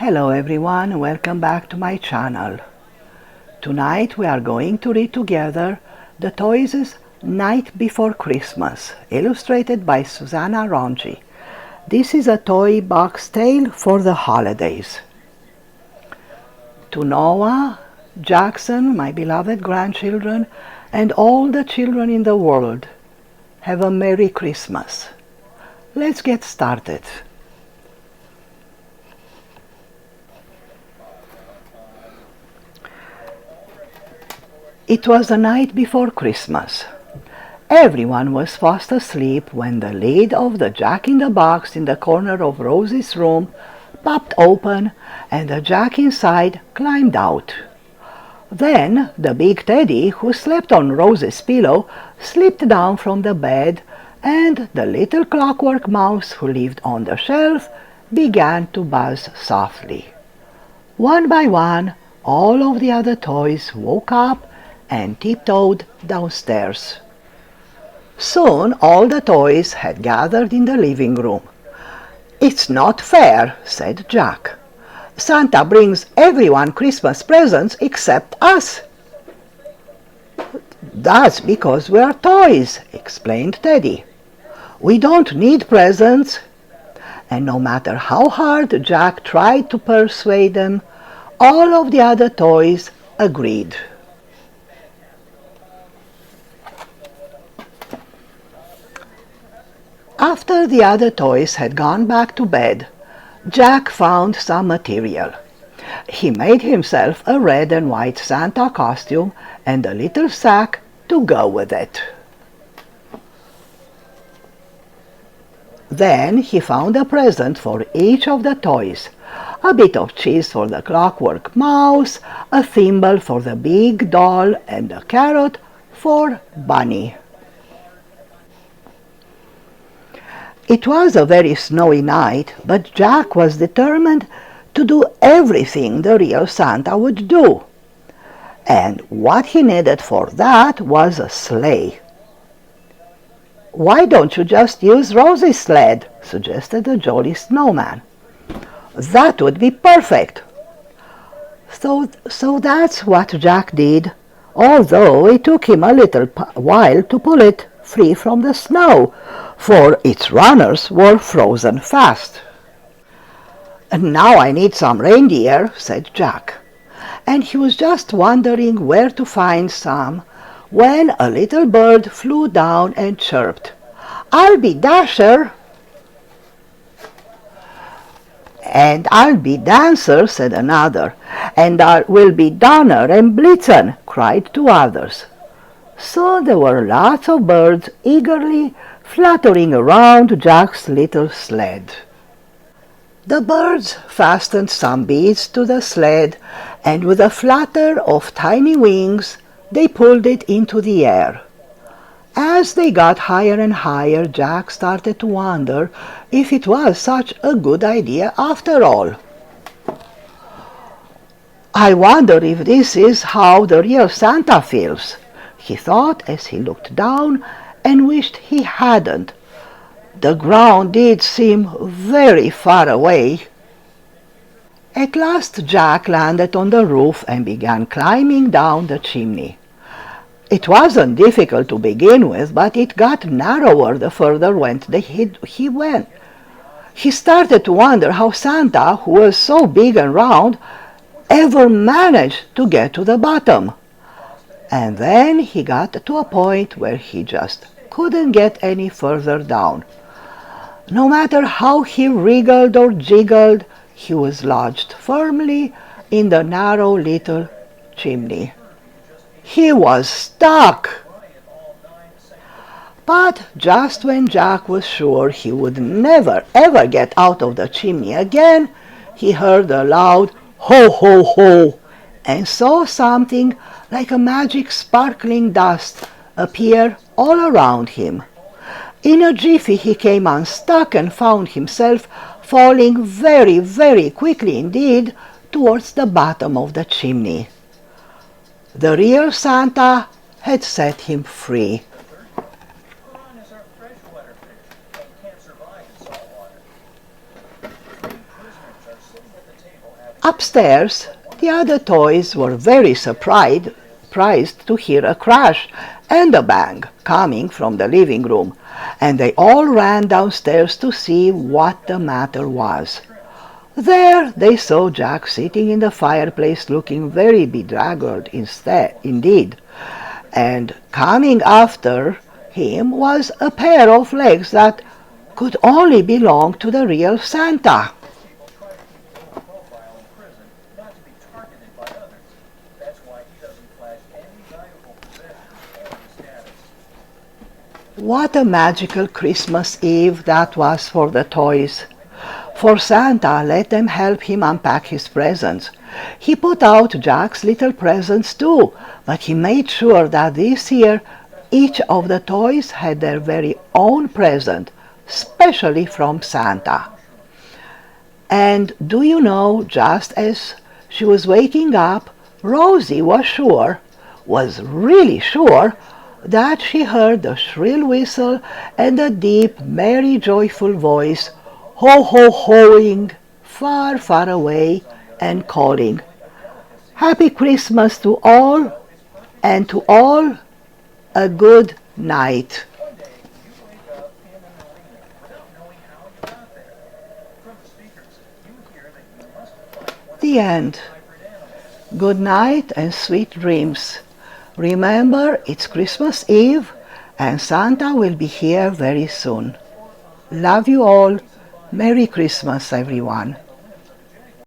Hello everyone, welcome back to my channel. Tonight we are going to read together the Toys' Night Before Christmas, illustrated by Susanna Ronji. This is a toy box tale for the holidays. To Noah, Jackson, my beloved grandchildren, and all the children in the world, have a Merry Christmas. Let's get started. It was the night before Christmas. Everyone was fast asleep when the lid of the Jack-in-the-Box in the corner of Rosie's room popped open and the Jack inside climbed out. Then the big teddy, who slept on Rosie's pillow, slipped down from the bed, and the little clockwork mouse who lived on the shelf began to buzz softly. One by one, all of the other toys woke up and tiptoed downstairs. Soon all the toys had gathered in the living room. "It's not fair," said Jack. "Santa brings everyone Christmas presents except us." "That's because we're toys," explained Teddy. "We don't need presents." And no matter how hard Jack tried to persuade them, all of the other toys agreed. After the other toys had gone back to bed, Jack found some material. He made himself a red and white Santa costume and a little sack to go with it. Then he found a present for each of the toys: a bit of cheese for the clockwork mouse, a thimble for the big doll, and a carrot for Bunny. It was a very snowy night, but Jack was determined to do everything the real Santa would do. And what he needed for that was a sleigh. "Why don't you just use Rosie's sled?" suggested the jolly snowman. "That would be perfect." So that's what Jack did, although it took him a little while to pull it free from the snow, for its runners were frozen fast. "And now I need some reindeer," said Jack. And he was just wondering where to find some when a little bird flew down and chirped, "I'll be Dasher." "And I'll be Dancer," said another. "And I will be Donner and Blitzen," cried two others. So there were lots of birds eagerly fluttering around Jack's little sled. The birds fastened some beads to the sled, and with a flutter of tiny wings they pulled it into the air. As they got higher and higher, Jack started to wonder if it was such a good idea after all. "I wonder if this is how the real Santa feels," he thought as he looked down and wished he hadn't. The ground did seem very far away. At last Jack landed on the roof and began climbing down the chimney. It wasn't difficult to begin with, but it got narrower the further he went. He started to wonder how Santa, who was so big and round, ever managed to get to the bottom. And then he got to a point where he just couldn't get any further down. No matter how he wriggled or jiggled, he was lodged firmly in the narrow little chimney. He was stuck! But just when Jack was sure he would never ever get out of the chimney again, he heard a loud "ho ho ho" and saw something like a magic sparkling dust appear all around him. In a jiffy he came unstuck and found himself falling very, very quickly indeed towards the bottom of the chimney. The real Santa had set him free. Upstairs, the other toys were very surprised to hear a crash and a bang coming from the living room, and they all ran downstairs to see what the matter was. There they saw Jack sitting in the fireplace looking very bedraggled indeed, and coming after him was a pair of legs that could only belong to the real Santa. What a magical Christmas Eve that was for the toys. For Santa let them help him unpack his presents. He put out Jack's little presents too, but he made sure that this year each of the toys had their very own present, specially from Santa. And do you know, just as she was waking up, Rosie was really sure, that she heard the shrill whistle and the deep, merry, joyful voice, ho-ho-hoing, far, far away, and calling, "Happy Christmas to all, and to all a good night." The end. Good night and sweet dreams. Remember, it's Christmas Eve and Santa will be here very soon. Love you all. Merry Christmas, everyone.